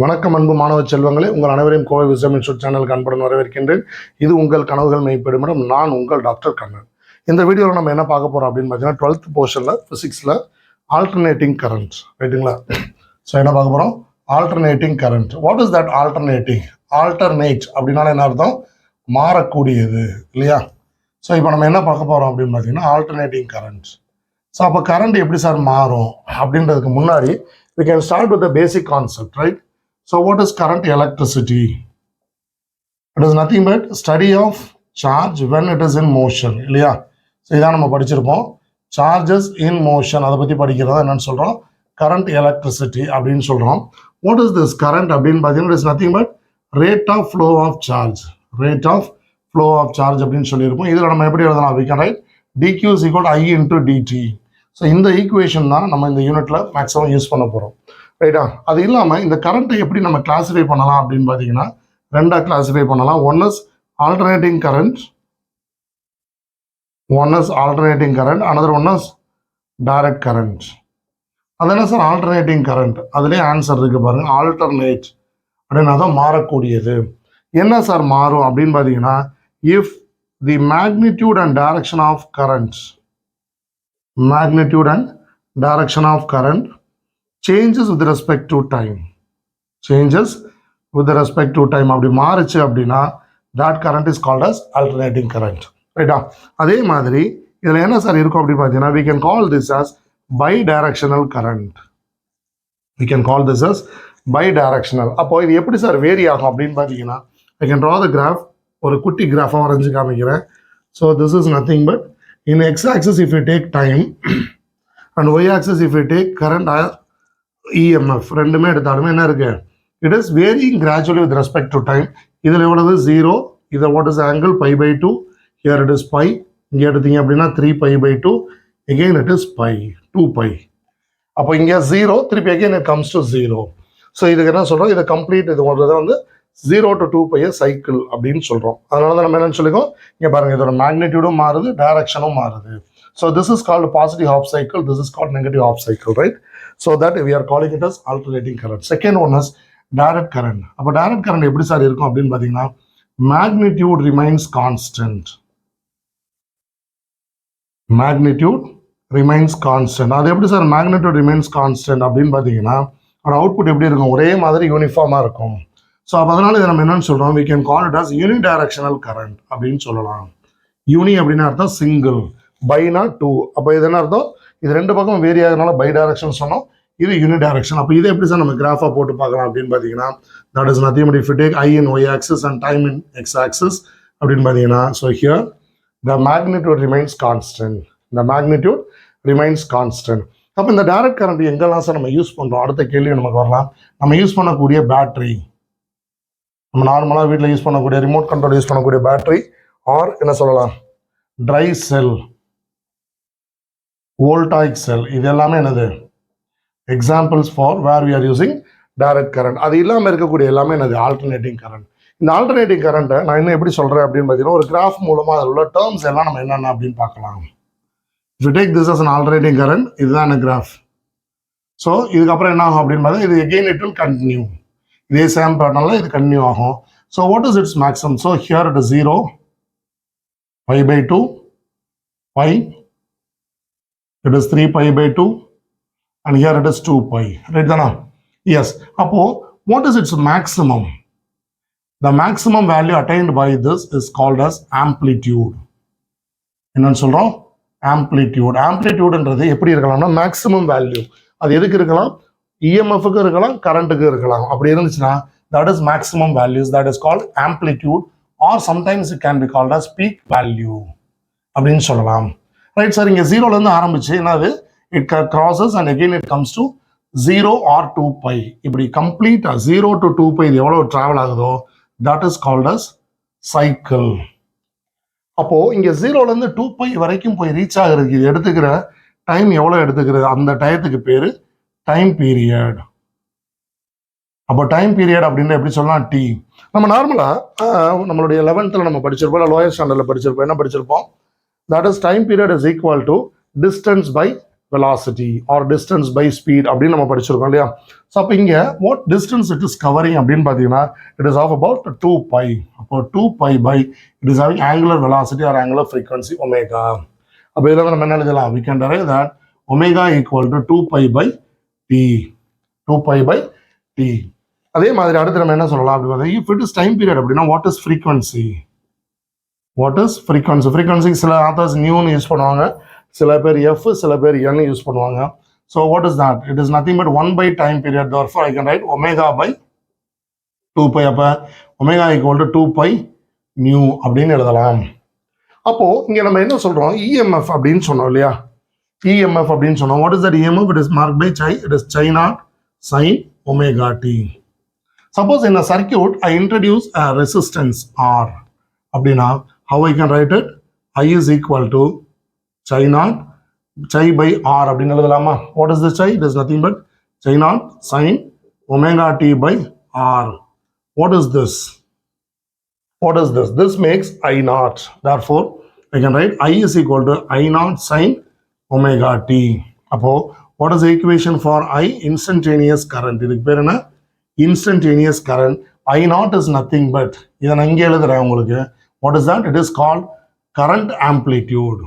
வணக்கம் அன்பு மாணவ செல்வங்களே, உங்கள் அனைவரையும் கோவை விஸ்டம் இன்ஸ்டியூட் சேனலுக்கு அன்புடன் வரவேற்கின்றேன். இது உங்கள் கனவுகள் மெய்ப்படும் இடம். நான் உங்கள் டாக்டர் கண்ணன். இந்த வீடியோவில் நம்ம என்ன பார்க்க போகிறோம் அப்படின்னு பார்த்தீங்கன்னா 12th போர்ஷனில் ஃபிசிக்ஸில் ஆல்டர்னேட்டிங் கரண்ட், ரைட்டுங்களா? ஸோ என்ன பார்க்க போகிறோம்? Alternating current. What is that alternating? Alternate அப்படின்னால என்ன அர்த்தம்? மாறக்கூடியது, இல்லையா? ஸோ இப்போ நம்ம என்ன பார்க்க போகிறோம் அப்படின்னு பார்த்தீங்கன்னா ஆல்டர்னேட்டிங் கரண்ட். ஸோ அப்போ கரண்ட் எப்படி சார் மாறும் அப்படின்றதுக்கு முன்னாடி we can start with the basic concept, right? So what is current electricity? It is nothing but study of charge when it is in motion, இல்லையா? ஸோ இதான் நம்ம படிச்சிருப்போம். Charges இன் motion, அதை பற்றி படிக்கிறதா என்னன்னு சொல்கிறோம்? கரண்ட் எலக்ட்ரிசிட்டி அப்படின்னு சொல்கிறோம். வாட் இஸ் திஸ் கரண்ட் அப்படின்னு பார்த்தீங்கன்னா it is nothing but rate of flow of charge. Rate of flow of charge அப்படின்னு சொல்லியிருப்போம். இதில் நம்ம எப்படி எழுதலாம்? we can write dq is equal to I into dt. So இந்த ஈக்குவேஷன் தான் நம்ம இந்த யூனிட்ல மேக்ஸிமம் யூஸ் பண்ண போகிறோம், ரைட்டா? அது இல்லாமல் இந்த கரண்ட்டை எப்படி நம்ம கிளாஸிஃபை பண்ணலாம் அப்படின்னு பார்த்தீங்கன்னா ரெண்டாக கிளாஸிஃபை பண்ணலாம். One is alternating current, another one is direct current. அது என்ன சார் ஆல்டர்னேட்டிங் கரண்ட்? அதுலேயே ஆன்சர் இருக்கு பாருங்க, ஆல்டர்னேட் அப்படின்னா தான் மாறக்கூடியது. என்ன சார் மாறும் அப்படின்னு பார்த்தீங்கன்னா if the magnitude and direction of current changes with respect to time. அப்படி மாறுச்சு அப்படின்னா that current is called as alternating current, ரைட்டா? அதே மாதிரி இதில் என்ன சார் இருக்கும் அப்படின்னு பார்த்தீங்கன்னா we can call this as bidirectional current. அப்போ இது எப்படி சார் வேரி ஆகும் அப்படின்னு பார்த்தீங்கன்னா I can draw the graph. ஒரு குட்டி கிராஃபாக வரைஞ்சு காமிக்கிறேன். So this is nothing but in x-axis if you take time and y-axis if you take current EMF, ரெண்டுமே எடுத்தாலுமே என்ன இருக்கு? It is varying gradually with respect to time. இதில் எவ்வளவு? 0. இதை what is angle? pi by 2. Here it is pi. இங்கே எடுத்தீங்க அப்படின்னா 3 pi by 2. Again it is pi, 2 pi. அப்போ இங்கே 0, திருப்பி again it comes to 0. So இதுக்கு என்ன சொல்கிறோம்? இதை கம்ப்ளீட் இது பண்ணுறதை வந்து 0 to 2 pi சைக்கிள் அப்படின்னு சொல்கிறோம். அதனால தான் நம்ம என்னன்னு சொல்லிக்கோம், இங்கே பாருங்கள் இதோட மேக்னிடியூடும் மாறுது, டைரக்ஷனும் மாறுது. So this is called positive half cycle, this is called negative half cycle, right? So that we are calling it as alternating current. Second one is direct current. அப்போ டைரக்ட் கரண்ட் எப்படி சார் இருக்கும் அப்படின்னு பார்த்தீங்கன்னா magnitude remains constant. அது எப்படி sir magnitude remains constant அப்படின்னு பார்த்தீங்கன்னா அதோட அவுட்புட் எப்படி இருக்கும்? ஒரே மாதிரி யூனிஃபார்மாக இருக்கும். ஸோ அப்போ அதனால இதை நம்ம என்னன்னு சொல்கிறோம்? we can call it as unidirectional current அப்படின்னு சொல்லலாம். யூனி அப்படின்னு அர்த்தம் சிங்கிள், பைனா 2. அப்போ இது என்ன அர்த்தம்? இது ரெண்டு பக்கம் வேரி ஆகிறதுனால பை டைரக்ஷன் சொன்னோம், இது யூனிடைரக்ஷன். அப்போ இதை எப்படி சார் நம்ம கிராஃபாக போட்டு பார்க்கலாம் அப்படின்னு பார்த்தீங்கன்னா that is nothing but if you take I in y axis and time in x axis அப்படின்னு பார்த்தீங்கன்னா so here the magnitude remains constant. அப்போ இந்த டைரக்ட் கரண்ட் எங்கெல்லாம் சார் நம்ம யூஸ் பண்ணுறோம்? அடுத்த கேள்வி நமக்கு வரலாம். நம்ம யூஸ் பண்ணக்கூடிய பேட்டரி, நம்ம நார்மலாக வீட்டில் யூஸ் பண்ணக்கூடிய ரிமோட் கண்ட்ரோல் யூஸ் பண்ணக்கூடிய பேட்டரி, ஆர் என்ன சொல்லலாம் ட்ரை செல், வோல்டாயிக் செல், இது எல்லாமே என்னது examples for where we are using direct current. அது இல்லாமல் இருக்கக்கூடிய எல்லாமே என்னது ஆல்டர்னேட்டிங் கரண்ட். இந்த ஆல்டர்னேட்டிங் கரண்ட்டை நான் இன்னும் எப்படி சொல்கிறேன் அப்படின்னு பார்த்தீங்கன்னா ஒரு கிராஃப் மூலமாக அதில் உள்ள டேர்ம்ஸ் எல்லாம் நம்ம என்னென்ன அப்படின்னு பார்க்கலாம். If you take this as an alternating current, இதுதான் என்ன கிராஃப். ஸோ இதுக்கப்புறம் என்ன ஆகும் அப்படின்னு பார்த்தா இது எகெயின் இட் வில் கண்டினியூ. இதே சேம் பேட்டர்னில் இது கண்டினியூ ஆகும். So what is it's maximum? So here it is 0, pi by 2, pi, it is 3 pi by 2, and here it is 2 pi, right தானா? Yes. அப்போ what is its maximum? The maximum value attained by this is called as amplitude. என்னன்னு சொல்கிறோம்? ஆம்ப்ளிடியூடுன்றது எப்படி இருக்கலாம்னா maximum value. அது எதுக்கு இருக்கலாம்? இஎம்எஃப்க்கு இருக்கலாம், கரண்ட்டுக்கு இருக்கலாம். அப்படி இருந்துச்சுன்னா that is maximum values, that is called amplitude, or sometimes it can be called as peak value அப்படின்னு சொல்லலாம், ரைட் சார்? இங்கே 0லேருந்து ஆரம்பிச்சு என்னது it crosses and again it comes to 0 or 2 pi. இப்படி கம்ப்ளீட்டாக 0 to 2 pi இது எவ்வளோ ட்ராவல் ஆகுதோ that is called as cycle. அப்போ இங்கே 0லேருந்து 2 pi வரைக்கும் போய் ரீச் ஆகிறதுக்கு இது எடுத்துக்கிற டைம் எவ்வளோ எடுத்துக்கிறது? அந்த டயத்துக்கு பேர் டைம் பீரியட். அப்போ டைம் பீரியட் அப்படின்னு எப்படி சொல்லலாம்? டி. நம்ம நார்மலாக நம்மளுடைய 11th நம்ம படிச்சிருப்போம், இல்லை லோயர் ஸ்டாண்டர்டில் படிச்சிருப்போம். என்ன படிச்சிருப்போம்? That is time period is equal to distance by velocity or distance by speed அப்படின்னு நம்ம படிச்சிருக்கோம் இல்லையா? ஸோ அப்போ இங்கே what distance it is covering அப்படின்னு பார்த்தீங்கன்னா it is of about 2 pi. அப்போ 2 pi by it is having angular velocity or angular frequency omega. அப்போ இதில் நம்ம என்ன எழுதலாம்? We can derive that omega equal to 2 pi by t. 2 pi by t. அதே மாதிரி அடுத்து நம்ம என்ன சொல்லலாம் அப்படி பார்த்தா if it is time period அப்படின்னா what is frequency? What is frequency? Frequency சில ஆத்தர்ஸ் நியூன்னு யூஸ் பண்ணுவாங்க, சில பேர் எஃப், சில பேர் என் யூஸ் பண்ணுவாங்க. So what is that? It is nothing but 1 by time period. Therefore, I can write omega by 2 pi. அப்போ omega equal to 2 pi mu அப்படின்னு எழுதலாம். அப்போ இங்கே நம்ம என்ன சொல்றோம்? EMF அப்படின்னு சொன்னோம் இல்லையா? EMF அப்படின்னு சொன்னோம். What is that EMF? It is marked by chi. It is chi naught sin omega t. Suppose in a circuit I introduce a resistance R. அப்படின்னா how I can write it? I is equal to chi naught chi by R அப்படின்னு எழுதலாமா? What is the chi? It is nothing but chi naught sin omega t by R. What is this? What is this? This makes I naught. Therefore, I can write I is equal to I naught sin omega t. அப்போ what is the equation for I? Instantaneous current. இதுக்கு பேர் என்ன? Instantaneous current. I naught is nothing but இதை நான் இங்கே எழுதுறேன் உங்களுக்கு. What is that? It is called current amplitude.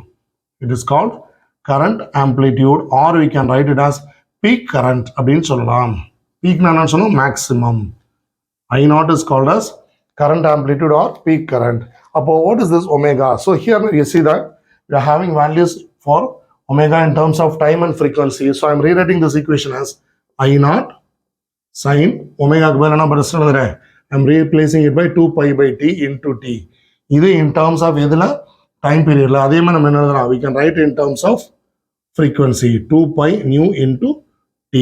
It is called current amplitude, or we can write it as peak current அப்படின்னு சொல்லலாம். Peak நான் என்ன சொன்னோம்? Maximum. I naught is called as current amplitude or peak current. அப்போ what is this omega? So here you see that we are having values for omega in terms of time and frequency. So I am rewriting this equation as I naught sin omega க்கு பதிலா நான் பிரச்சனை எழுதுறேன். I am replacing it by 2 pi by t into t. இது in terms of எதுல? Time பீரியட்ல. அதே மாதிரி நம்ம என்ன எழுதலாம்? We can write in terms of frequency 2 pi nu into t.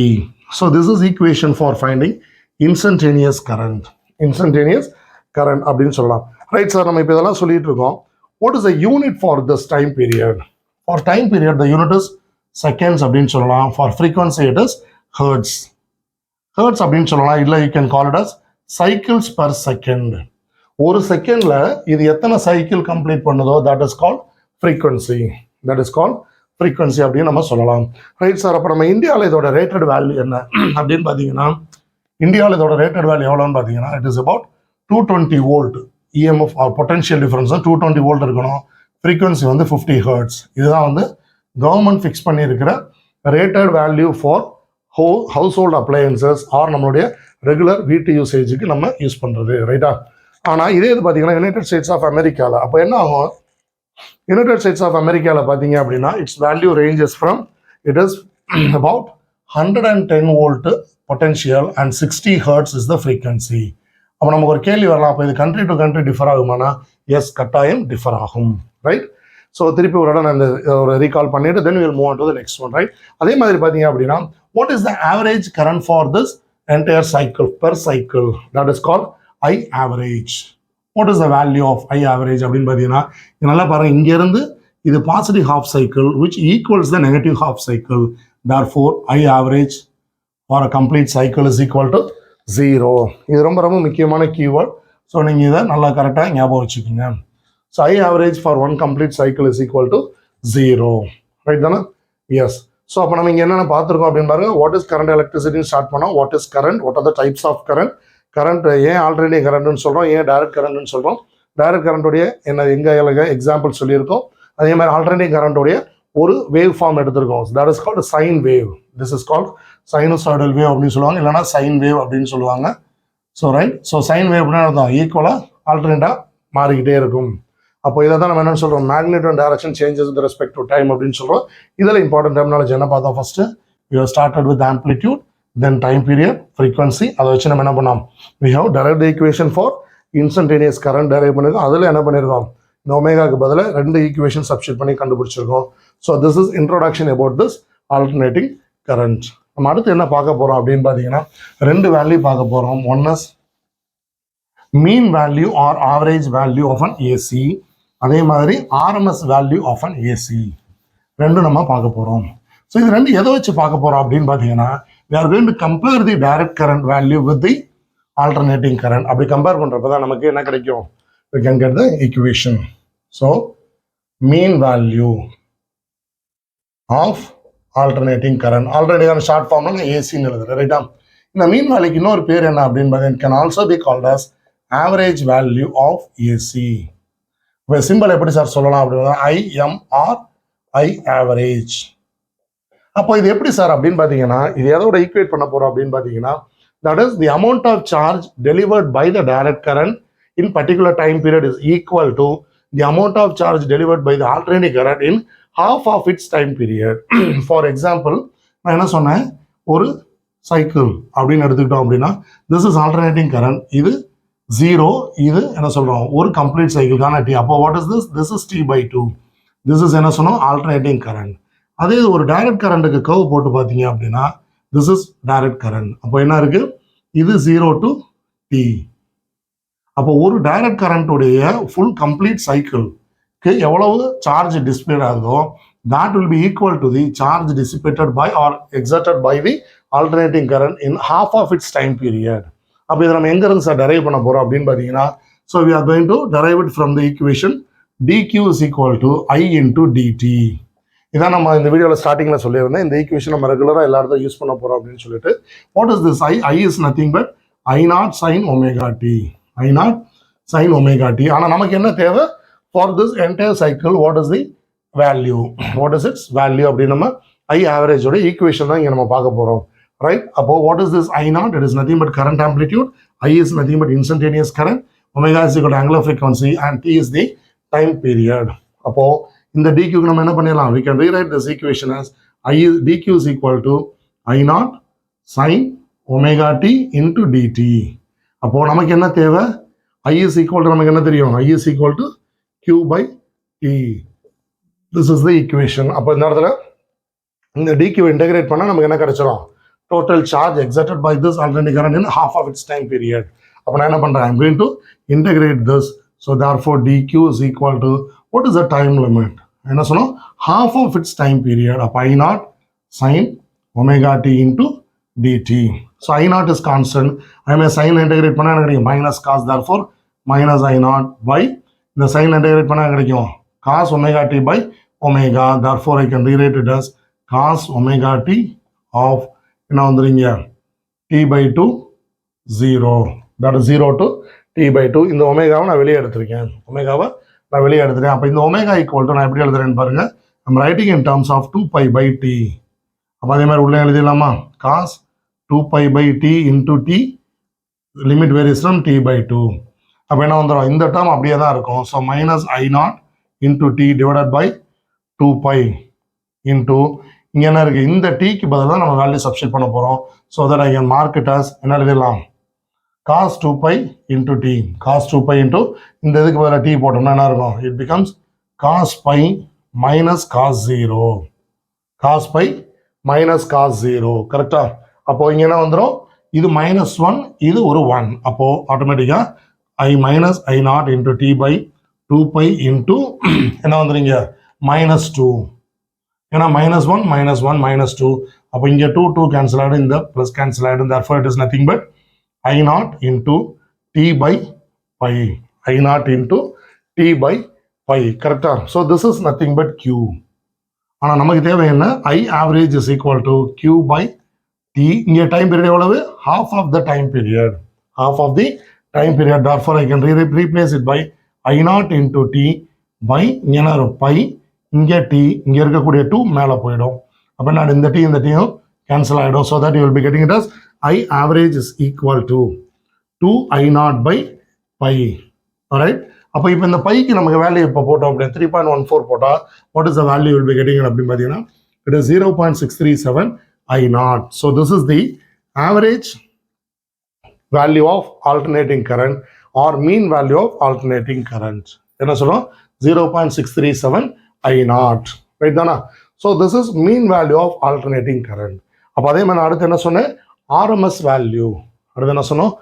So this is equation for finding instantaneous current. Instantaneous current அப்படின்னு சொல்லலாம். ரைட் சார், நம்ம இப்போ இதெல்லாம் சொல்லிட்டு இருக்கோம். What is the unit for this time period? For time period the unit is seconds அப்படின்னு சொல்லலாம். For frequency it is hertz. Hertz அப்படின்னு சொல்லலாம். இல்லை you can call it as cycles per second. ஒரு செகண்ட்ல இது எத்தனை சைக்கிள் கம்ப்ளீட் பண்ணுதோ that is called frequency. That is called frequency அப்படின்னு நம்ம சொல்லலாம். ரைட் சார், அப்போ நம்ம இந்தியாவில் இதோட ரேட்டட் வேல்யூ என்ன அப்படின்னு பார்த்தீங்கன்னா, இந்தியாவில் இதோட ரேட்டட் வேல்யூ எவ்வளோன்னு பார்த்தீங்கன்னா it is about 220 volt. EMF potential difference 220 volt இருக்கணும். ஃப்ரீக்வன்சி வந்து 50 ஹெர்ட்ஸ். இதுதான் வந்து கவர்மெண்ட் ஃபிக்ஸ் பண்ணியிருக்கிற rated value for household appliances or நம்மளுடைய ரெகுலர் வீட்டு யூசேஜுக்கு நம்ம யூஸ் பண்ணுறது. ரைட்டா? ஆனால் இதே இது பார்த்தீங்கன்னா யுனைடெட் ஸ்டேட்ஸ் ஆஃப் அமெரிக்காவில் அப்போ என்ன ஆகும்? யுனைடெட் ஸ்டேட்ஸ் ஆஃப் அமெரிக்காவில் பார்த்தீங்க அப்படின்னா it's value ranges from it is about 110 volt potential and 60 hertz is the frequency. அப்போ நமக்கு ஒரு கேள்வி வரலாம், அப்போ இது கண்ட்ரி டு கண்ட்ரி டிஃபர் ஆகுமானா? எஸ், கட்டாயம் டிஃபர் ஆகும். ரைட்? ஸோ திருப்பி ஒரு இடம் நான் இந்த ஒரு ரீகால் பண்ணிட்டு then will move on to the next one. Right? அதே மாதிரி பார்த்தீங்க அப்படின்னா what is the average current for this entire cycle per cycle? That is called I average. What is the value of I average அப்படின்னு பார்த்தீங்கன்னா நல்லா பாருங்க, இங்கேருந்து இது positive half cycle which equals the negative half cycle. Therefore, I average for a complete cycle is equal to 0. இது ரொம்ப ரொம்ப முக்கியமான கீவேர்ட். ஸோ நீங்கள் இதை நல்லா கரெக்டாக ஞாபகம் வச்சுக்கோங்க. So I average for one complete cycle is equal to 0. Right தானே? எஸ். ஸோ அப்போ நம்ம இங்கே என்னென்ன பார்த்துருக்கோம் அப்படின்னு பாருங்க. வாட் இஸ் கரண்ட் எலக்ட்ரிசிட்டின்னு ஸ்டார்ட் பண்ணோம். What is current? What are the types of current? Current ஏன் ஆல்டர்னேட்டிவ் கரண்ட்னு சொல்கிறோம், ஏன் டைரக்ட் கரண்ட்னு சொல்கிறோம், டைரக்ட் கரண்ட்டுடைய என்ன எங்கே எக்ஸாம்பிள் சொல்லியிருக்கோம். அதே மாதிரி ஆல்டர்னேட்டிவ் கரண்ட்டுடைய ஒரு வேவ் ஃபார்ம் எடுத்திருக்கோம். That is called sine wave. This is called sinusoidal wave அப்படின்னு சொல்லுவாங்க, இல்லைனா சைன் வேவ் அப்படின்னு சொல்லுவாங்க. So right. So sine wave அப்படின்னா அர்த்தம் ஈக்குவலாக ஆல்டர்னேட்டாக மாறிக்கிட்டே இருக்கும். அப்போ இதை தான் நம்ம என்னென்னு சொல்கிறோம்? Magnet and direction changes with respect to time அப்படின்னு சொல்கிறோம். இதில் இம்பார்ட்டன்ட் டெர்மினாலஜி என்ன பார்த்தோம்? First you have started with amplitude, then time period, frequency. அதை வச்சு நம்ம என்ன பண்ணோம்? we have derived the equation for instantaneous current derive பண்ணிருக்கோம். அதில் என்ன பண்ணியிருக்கோம்? இந்த ஒமேகாக்கு பதில் 2 ஈக்குவேஷன் சப்ஸ்டிட் பண்ணி கண்டுபிடிச்சிருக்கோம். So this is introduction about this alternating current. நம்ம அடுத்து என்ன பார்க்க போகிறோம் அப்படின்னு பார்த்தீங்கன்னா 2 வேல்யூ பார்க்க போகிறோம். One is mean value or average value of an AC, அதே மாதிரி RMS value of an AC. ரெண்டும் நம்ம பார்க்க போகிறோம். ஸோ இது ரெண்டு எதை வச்சு பார்க்க போகிறோம் அப்படின்னு பார்த்தீங்கன்னா we are going to compare the direct current value with the alternating current. அப்படி கம்பேர் பண்ணுறப்ப தான் நமக்கு என்ன கிடைக்கும்? we can get the equation. So mean value of alternating current. Alternating current short form AC ரைட்டா. இந்த மீன் வேல்யூக்கு இன்னொரு பேர் என்ன அப்படின்னு பார்த்தீங்கன்னா can also be called as average value of AC. இப்போ சிம்பிள் எப்படி சார் சொல்லலாம் அப்படின்னா IMR, I average. அப்போ இது எப்படி சார் அப்படின்னு பார்த்தீங்கன்னா இது எதோட ஈக்குவேட் பண்ண போறோம் அப்படின்னு பார்த்தீங்கன்னா that is the amount of charge delivered by the direct current in particular time period is equal to the amount of charge delivered by the alternating current in half of its time period. For example, நான் என்ன சொன்னேன், ஒரு cycle அப்படின்னு எடுத்துக்கிட்டோம் அப்படின்னா this is alternating current, இது 0, இது என்ன சொல்றோம் ஒரு கம்ப்ளீட் சைக்கிள்கான டி. அப்போ what is this? This is T/2. This is என்ன சொன்னோம் alternating current. அதே ஒரு டைரக்ட் கரண்ட்டுக்கு கர்வ் போட்டு பார்த்தீங்க அப்படின்னா this is direct current. அப்போ என்ன இருக்கு, இது 0 to T. அப்போ ஒரு டைரக்ட் கரண்ட்டுடைய ஃபுல் கம்ப்ளீட் சைக்கிள்க்கு எவ்வளவு சார்ஜ் டிஸ்பிளேட் ஆகுதோ that will be equal to the charge dissipated by or exerted by the alternating current in half of its time period. அப்போ இதை நம்ம எங்க இருந்து சார் டெரைவ் பண்ண போறோம் அப்படின்னு பார்த்தீங்கன்னா so we are going to derive it from the equation dq is equal to I into dt. இதான் நம்ம இந்த வீடியோவில் ஸ்டார்டிங்கில் சொல்லியிருந்தேன். இந்த ஈக்குவேஷன் நம்ம ரெகுலராக எல்லாரும் யூஸ் பண்ண போகிறோம் அப்படின்னு சொல்லிட்டு what is this I is nothing but I0 sin omega t. I0 sin omega t. ஆனால் நமக்கு என்ன தேவை for this entire cycle what is the value, what is it's value அப்படின்னு நம்ம ஐ ஆவரேஜோட ஈக்குவேஷன் தான் இங்கே நம்ம பார்க்க போகிறோம் ரைட். அப்போ what is this I0? It is nothing but current amplitude, I is nothing but instantaneous current, omega is equal to angular frequency and t is the time period. அப்போ இந்த dq நம்ம என்ன பண்ணிடலாம், we can rewrite this equation as dq is equal to I0 sin omega t into dt. அப்போ நமக்கு என்ன தேவை, I is equal to நமக்கு என்ன தெரியும், I is equal to q by t. This is the equation. அப்போ இந்த இடத்துல இந்த dq இன்டகிரேட் பண்ணால் நமக்கு என்ன கிடைச்சிடும், total charge exerted by this alternating current in half of its time period. அப்போ நான் என்ன பண்ணுறேன், I'm going to integrate this. So therefore dq is equal to what is the time limit, என்ன சொன்னோம் half of its time period. அப்போ I0 sin omega t into dt. So I0 is constant. I may sin integrate பண்ணால் எனக்கு கிடைக்கும் minus cos, therefore minus I0 by இந்த sin integrate பண்ணால் கிடைக்கும் cos omega t by omega. Therefore I can rewrite it as cos omega t of என்ன வந்துடுங்க t/2 0. That is 0 to t/2. இந்த ஒமேகாவை நான் வெளியே எடுத்திருக்கேன், ஒமேகாவை நான் வெளியே எடுத்துட்டேன். அப்போ இந்த ஒமேகா ஈக்குவல் டு நான் எப்படி எழுதுறேன்னு பாருங்க, நம்ம writing in terms of 2π/t. அப்போ அதே மாதிரி உள்ளே எழுதிடலாமா, cos 2π/t into t limit varies from t/2. அப்போ என்ன வந்துடும், இந்த டேர்ம் அப்படியே தான் இருக்கும். So minus I0 into t divided by 2π into இங்கே என்ன இருக்குது, இந்த டீக்கு பதிலாக நம்ம வேல்யூ சப்ஸ்டிட் பண்ண போகிறோம். So that I can mark it as என்ன எழுதிடலாம், cos 2π into t. cos 2π into இந்த இதுக்கு பதிலாக t போட்டோம்னா என்ன இருக்கும், it becomes cos π minus cos 0. cos π minus cos 0 கரெக்டா. அப்போ இங்கே என்ன வந்துடும், இது -1, இது ஒரு 1. அப்போ ஆட்டோமேட்டிக்காக I minus I0 into t/2π into என்ன வந்துடுங்க -2. ஏன்னா -1 -1 -2. அப்போ இங்கே 2 கேன்சல் ஆகிடும், இந்த ப்ளஸ் கேன்சல் ஆகிடும். therefore it is nothing but I0 into t/π. I0 into t/π கரெக்டா. So this is nothing but q. ஆனால் நமக்கு தேவை என்ன, I average is equal to q by t. இங்கே டைம் பீரியட் எவ்வளவு, half of the time period. half of the time period. therefore I can replace it by I0 into t by இங்கே by, இங்கே t, இங்கே இருக்கக்கூடிய 2 மேலே போயிடும். அப்போ நான் இந்த t இந்த டீயும் கேன்சல் ஆகிடும். So that you will be getting it as I average is equal to 2I0/π. alright. அப்போ இப்போ இந்த பைக்கு நமக்கு வேல்யூ இப்போ போட்டோம் அப்படின்னா 3.14 போட்டால் what is the value will be getting அப்படின்னு பார்த்தீங்கன்னா it is 0.637 I0. So this is the average value of alternating current or mean value of alternating current. என்ன சொல்லுவோம், 0.637 I0 ரைட் தானா. So this is mean value of alternating current. அப்போ அதே மாதிரி அடுத்து என்ன சொன்னேன், RMS வேல்யூ. அடுத்து என்ன சொன்னோம்,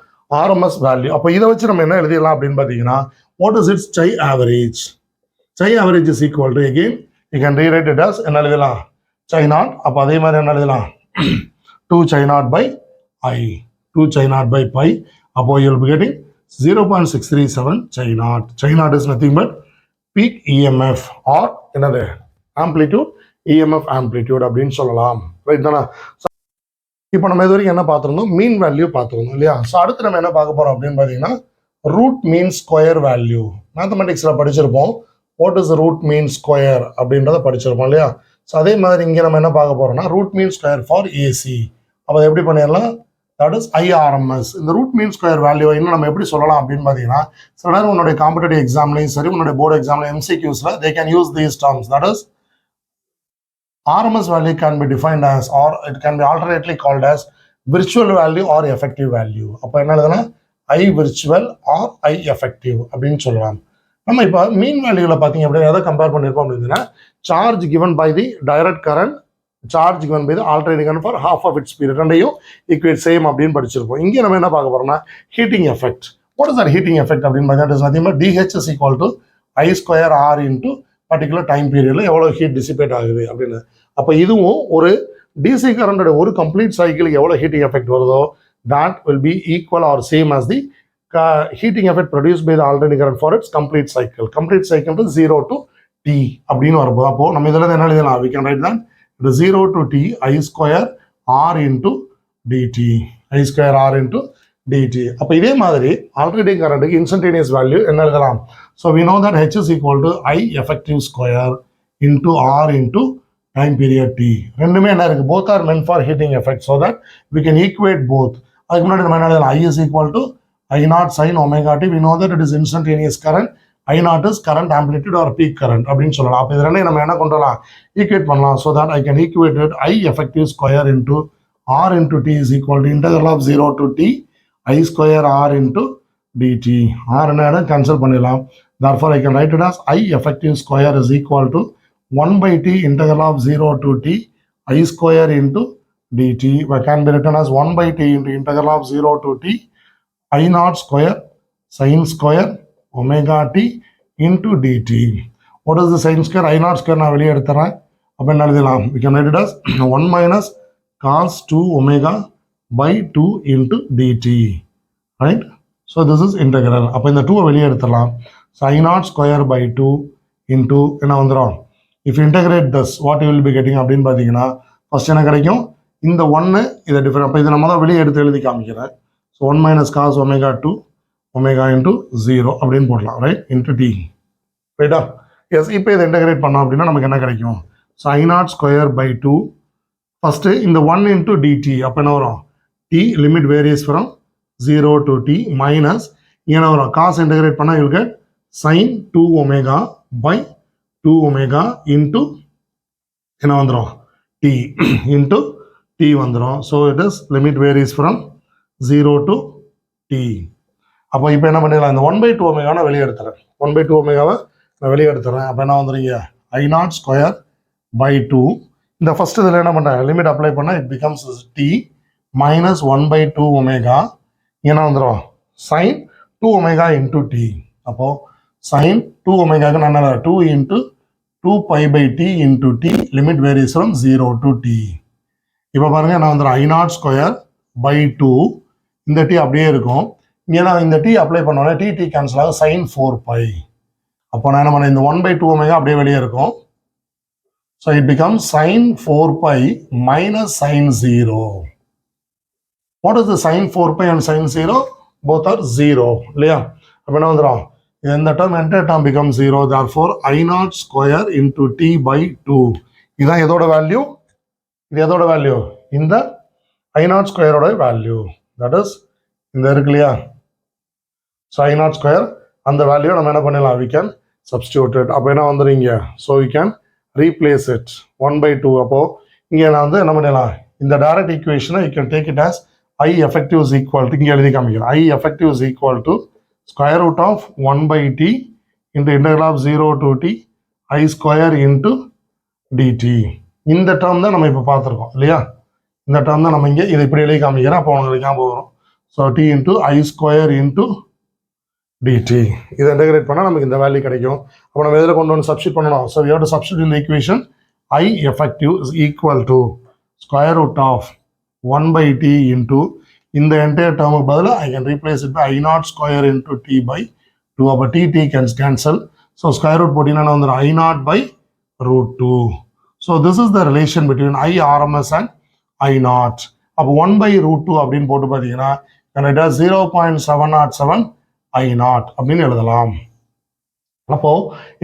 RMS வேல்யூ. அப்போ இதை வச்சு நம்ம என்ன எழுதிடலாம் அப்படின்னு பார்த்தீங்கன்னா what is its chi average. Chi average is equal to, again you can rewrite it as என்ன எழுதலாம், chi naught. அப்போ அதே மாதிரி என்ன எழுதலாம் 2 chi naught by I, 2 chi naught by pi. அப்போ you will be getting 0.637 chi naught. Chi naught is nothing but peak EMF or another amplitude EMF amplitude அப்படின்னு சொல்லலாம். ரைட் தானே? இப்போ நம்ம இது வரைக்கும் என்ன பார்த்துருந்தோம்? மீன் வேல்யூ பார்த்துருந்தோம் இல்லையா? ஸோ அடுத்து நம்ம என்ன பார்க்க போகிறோம் அப்படின்னு பார்த்தீங்கன்னா ரூட் மீன் ஸ்கொயர் வேல்யூ. மேத்தமெட்டிக்ஸில் படிச்சிருப்போம் what is root mean square அப்படின்றத படிச்சிருப்போம் இல்லையா? ஸோ அதே மாதிரி இங்கே நம்ம என்ன பார்க்க போகிறோம்னா root mean square for AC. அப்போ அதை எப்படி பண்ணிடலாம்? That is IRMS. இந்த ரூட் மீன் ஸ்கொயர் வேல்யூ இன்னும் நம்ம எப்படி சொல்லலாம் அப்படின்னு பார்த்தீங்கன்னா சில நேரம் உன்னுடைய காம்படிட்டிவ் எக்ஸாம்லையும் சரி உன்னுடைய போர்டு எக்ஸாம்லையும் MCQஸில் they can use these terms. That is RMS value can be defined as or it can be alternately called as virtual value or effective value. அப்போ என்ன எழுதுனா I virtual or I effective அப்படின்னு சொல்லலாம். நம்ம இப்போ மீன் வேல்யூவில் பார்த்தீங்க அப்படின்னா எதை கம்பேர் பண்ணியிருப்போம் அப்படின்னா charge given by the direct current, charge given by the alternating current for half of its period ரெண்டையும் ஈக்குவேட் சேம் அப்படின்னு படிச்சிருப்போம். இங்கே நம்ம என்ன பார்க்க போறோம்னா heating effect. What is that heating effect அப்படின்னு பார்த்தீங்கன்னா nothing but DH is equal to I square R into particular time பீரியடில் எவ்வளோ ஹீட் டிசிபேட் ஆகுது அப்படின்னு. அப்போ இதுவும் ஒரு டிசி கரண்டோட ஒரு கம்ப்ளீட் சைக்கிளுக்கு எவ்வளோ ஹீட்டிங் எஃபெக்ட் வருதோ that will be equal or same as the heating effect produced by the alternating current for its complete cycle. Complete cycle is 0 to T அப்படின்னு வரும்போது அப்போ நம்ம இதில் என்ன எழுதலாம்? We can write that it is 0 to T I square R into dt. I square R into dt. அப்போ இதே மாதிரி alternating currentக்கு instantaneous value என்ன எழுதலாம்? So we know that H is equal to I effective square into R into time period T. ரெண்டுமே என்ன இருக்கு? Both are meant for heating effect so that we can equate both. அதுக்கு முன்னாடி நம்ம என்ன எழுதலாம்? I is equal to I naught sin omega t. We know that it is instantaneous current. I naught is current amplitude or peak current அப்படின்னு சொல்லலாம். அப்போ இது ரெண்டையும் நம்ம என்ன கொண்டுலாம் ஈக்குவேட் பண்ணலாம். So that I can equate it I effective square into R into T is equal to integral of 0 to T I square R into dt. R என்ன cancel பண்ணிடலாம். Therefore I can write it as I effective square is equal to 1 by T integral of 0 to T I square into dt. It can be written as 1 by T into integral of 0 to T I naught square sin square omega T into dt. What is the sin square? I naught square நான் வெளியே எடுத்துறேன். அப்போ என்ன எழுதலாம்? We can write it as 1 minus cos 2 omega by 2 into dt. Right? So this is integral. அப்போ இந்த 2 வெளியே எடுத்துடலாம். So I naught square by 2 into என்ன வந்துடும்? If you integrate this, what you will be getting அப்படின்னு பார்த்தீங்கன்னா first என்ன கிடைக்கும்? இந்த 1 இதை டிஃபரெண்ட். அப்போ இதை நம்ம தான் வெளியே எடுத்து எழுதி காமிக்கிறேன். So 1 minus cos omega 2 omega into 0 அப்படின்னு போடலாம். ரைட்? into t. ரைட்டா? எஸ். இப்போ இதை இன்டகிரேட் பண்ணோம் அப்படின்னா நமக்கு என்ன கிடைக்கும்? So I naught square by 2 first இந்த 1 into dt. அப்போ என்ன வரும்? t limit varies from 0 to t minus என்ன வரும்? cos இன்டகிரேட் பண்ணால் you'll get sin 2 omega by 2 omega into என்ன வந்துடும்? t into t வந்துடும். So it is limit varies from 0 to t. அப்போ இப்போ என்ன பண்ணிடலாம்? இந்த 1 by 2 omega நான் வெளியே எடுத்துறேன். 1 by 2 omega நான் வெளியே எடுத்துறேன். அப்போ என்ன வந்துடுங்க? I naught square by 2. இந்த ஃபர்ஸ்ட் இதில் என்ன பண்ணுறேன்? லிமிட் அப்ளை பண்ணால் it becomes t minus 1 by 2 omega என்ன வந்துடும்? sin 2 omega into t. அப்போது sin 2 omega நான் 2 into 2 pi by t into t limit varies from 0 to t. இப்போ பாருங்க நான் வந்துடும் I naught square by 2. இந்த t அப்படியே இருக்கும். ஏன்னா இந்த t அப்ளை பண்ணோன்னா t கேன்சல் ஆகும் sin 4 pi. அப்போ நான் என்ன பண்ணேன்? இந்த 1 by 2 omega அப்படியே வெளியே இருக்கும். So it becomes sin 4 pi minus sin 0. What is the sin 4 pi and sin 0? Both are 0 இல்லையா? அப்போ என்ன வந்துடும்? இந்த term entire term becomes 0. Therefore I naught square into t by 2. இதுதான் எதோட வேல்யூ? இது எதோட வேல்யூ? இந்த I naught square ஓட வேல்யூ. That is இந்த இருக்கு இல்லையா? ஸோ I naught square அந்த வேல்யூ நம்ம என்ன பண்ணலாம்? We can substitute it. அப்போ என்ன வந்துடுங்க? So we can replace it 1 by 2. அப்போ இங்கே நான் வந்து என்ன பண்ணலாம்? இந்த டைரக்ட் ஈக்குவேஷனை you can take it as I effective is equal to இங்கே எழுதி காமிக்கிறேன். I effective is equal to square root of 1 by t into integral of 0 to t I square into dt. இந்த டேர்ம் தான் நம்ம இப்போ பார்த்துருக்கோம் இல்லையா? இந்த டேர்ம் தான் நம்ம இங்கே இதை இப்படி எழுதி காமிக்கிறேன். அப்போ உங்களுக்கு ஞாபகம் வரும். So t into I square into dt. இதை இன்டகிரேட் பண்ணால் நமக்கு இந்த வேல்யூ கிடைக்கும். அப்போ நம்ம எதில் கொண்டு வந்து சப்ஸ்டிட் பண்ணணும்? So we have to substitute in the equation I effective is equal to square root of 1 by t into இந்த என்டையர் டேர்முக்கு பதிலாக I can replace it by I naught square into t by 2. அப்போ t can cancel. So square root போட்டிங்கன்னா வந்துடும் I naught by root 2. So this is the relation between I RMS and I naught. அப்போ 1/√2 அப்படின்னு போட்டு பார்த்தீங்கன்னா கரெக்டாக 0.707 I naught அப்படின்னு எழுதலாம். அப்போ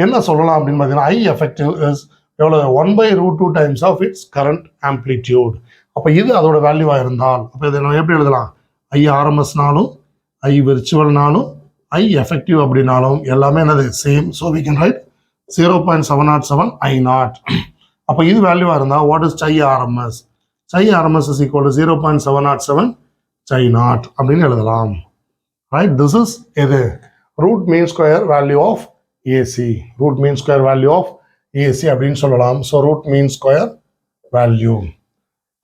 என்ன சொல்லலாம் அப்படின்னு பார்த்தீங்கன்னா I effective is எவ்வளோ 1/√2 times of its current amplitude. அப்போ இது அதோட வேல்யூவாக இருந்தால் அப்போ இதை நம்ம எப்படி எழுதலாம்? I RMSனாலும் I விர்ச்சுவல்னாலும் I effective அப்படின்னாலும் எல்லாமே என்னது same. So we can write 0.707 I naught. அப்போ இது வேல்யூவாக இருந்தால் what is chi RMS? Chi RMS is equal to 0.707 chi naught அப்படின்னு எழுதலாம். ரைட், திஸ் இஸ் எது root mean square value of AC. Root mean square value of AC அப்படின்னு சொல்லலாம். So root mean square value.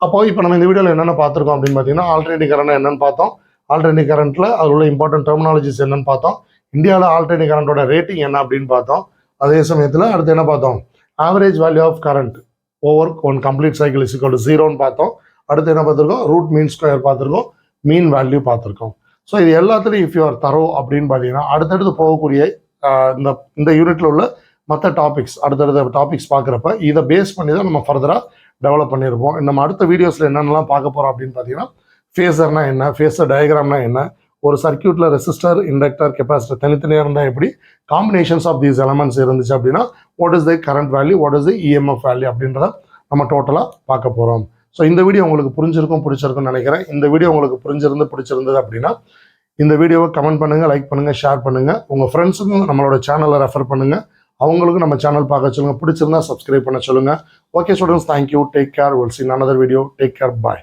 அப்போ இப்போ நம்ம இந்த வீடியோவில் என்னென்ன பார்த்துருக்கோம் அப்படின்னு பார்த்தீங்கன்னா ஆல்டர்னேட்டிவ் கரண்ட் என்னன்னு பார்த்தோம். ஆல்டர்னேட்டிவ் கரண்ட்டில் அதில் உள்ள இம்பார்ட்டன்ட் டெர்மினாலஜிஸ் என்னன்னு பார்த்தோம். இந்தியாவில் ஆல்டர்னேட்டிவ் கரண்டோட ரேட்டிங் என்ன அப்படின்னு பார்த்தோம். அதே சமயத்தில் அடுத்து என்ன பார்த்தோம்? Average value of current over one complete cycle is equal to 0ன்னு பார்த்தோம். அடுத்து என்ன பார்த்துருக்கோம்? ரூட் மீன் ஸ்கொயர் பார்த்துருக்கோம், மீன் வேல்யூ பார்த்துருக்கோம். ஸோ இது எல்லாத்துலையும் இஃப் யூ ஆர் தரோ அப்படின்னு பார்த்தீங்கன்னா அடுத்தடுத்து போகக்கூடிய இந்த யூனிட்ல உள்ள மற்ற டாபிக்ஸ் அடுத்தடுத்த டாபிக்ஸ் பார்க்குறப்ப இதை பேஸ் பண்ணி தான் நம்ம ஃபர்தராக டெவலப் பண்ணியிருப்போம். நம்ம அடுத்த வீடியோஸில் என்னென்னலாம் பார்க்க போகிறோம் அப்படின்னு பார்த்தீங்கன்னா ஃபேஸர்னா என்ன, ஃபேஸர் டயக்ராம்னா என்ன, ஒரு சர்க்கியூட்டில் ரெசிஸ்டர், இண்டக்டர், கெப்பாசிட்டர் தனித்தனியாக இருந்தால் எப்படி, காம்பினேஷன்ஸ் ஆஃப் தீஸ் எலமெண்ட்ஸ் இருந்துச்சு அப்படின்னா what is the current value, what is the EMF value அப்படின்றத நம்ம டோட்டலாக பார்க்க போகிறோம். ஸோ இந்த வீடியோ உங்களுக்கு பிடிச்சிருக்கும்னு நினைக்கிறேன். இந்த வீடியோ உங்களுக்கு பிடிச்சிருந்தது அப்படின்னா இந்த வீடியோவை கமெண்ட் பண்ணுங்கள், லைக் பண்ணுங்கள், ஷேர் பண்ணுங்கள். உங்கள் ஃப்ரெண்ட்ஸுக்கும் நம்மளோட சேனலை ரெஃபர் பண்ணுங்கள். அவங்களுக்கும் நம்ம சேனல் பார்க்க சொல்லுங்கள். பிடிச்சிருந்தா சப்ஸ்கிரைப் பண்ண சொல்லுங்கள். Okay students, thank you, take care, will see in another video. Take care, bye.